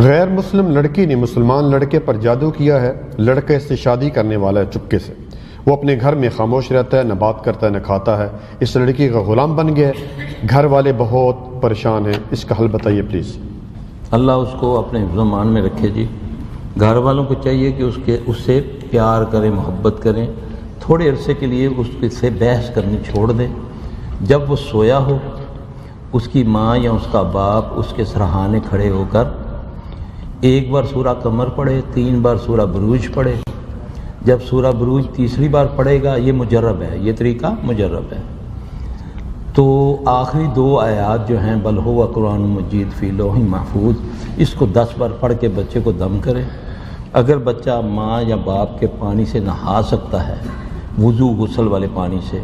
गैर मुस्लिम लड़की ने मुसलमान लड़के पर जादू किया है। लड़के इससे शादी करने वाला है चुपके से। वो अपने घर में खामोश रहता है, न बात करता है न खाता है। इस लड़की का गुलाम बन गया है। घर वाले बहुत परेशान हैं। इसका हल बताइए प्लीज़। अल्लाह उसको अपने ज़मान में रखे जी। घर वालों को चाहिए कि उससे प्यार करें, मोहब्बत करें। थोड़े अरसे के लिए उससे बहस करनी छोड़ दें। जब वो सोया हो, उसकी माँ या उसका बाप उसके सरहाने खड़े होकर एक बार सूरा कमर पढ़े, 3 बार सूरा बुरूज पढ़े। जब सूरा बुरूज तीसरी बार पढ़ेगा, ये मुजर्रब है, ये तरीका मुजर्रब है, तो आखिरी 2 आयात जो हैं बल हुवा कुरान मजीद फ़ी लौहिन महफूज, इसको 10 बार पढ़ के बच्चे को दम करें। अगर बच्चा माँ या बाप के पानी से नहा सकता है, वुज़ू गुस्ल वाले पानी से,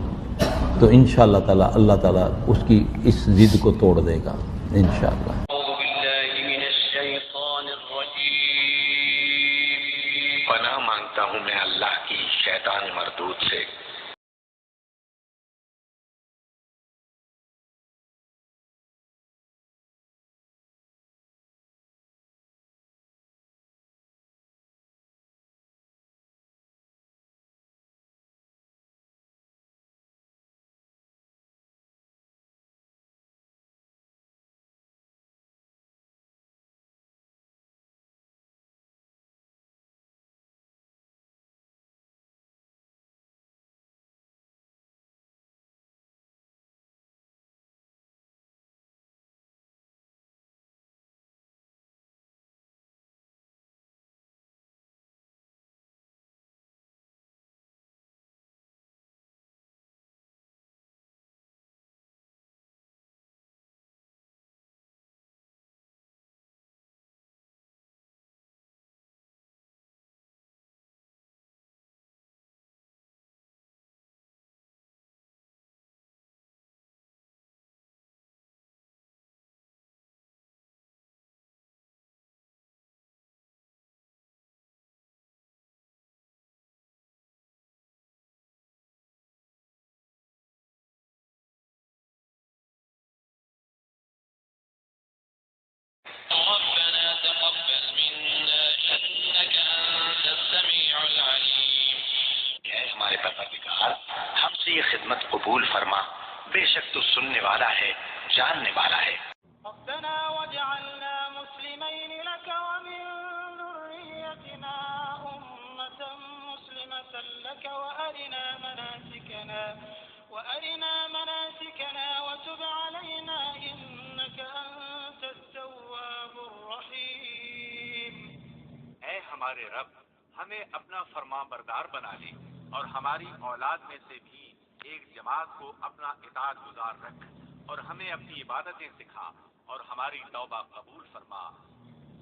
तो इंशाअल्लाह ताला अल्लाह ताला उसकी इस ज़िद को तोड़ देगा इंशाअल्लाह। पनाह मांगता हूँ मैं अल्लाह की शैतान मरदूद से। हमारे परवरदिगार, हमसे ये खिदमत कबूल फरमा। बेशक तू सुनने वाला है, जानने वाला है। ऐ हमारे रब, हमें अपना फरमा बरदार बना ले और हमारी औलाद में से भी एक जमात को अपना इताअत गुजार रख और हमें अपनी इबादतें सिखा और हमारी तौबा कबूल फरमा।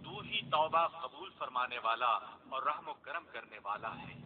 तू ही तौबा कबूल फरमाने वाला और रहम करम करने वाला है।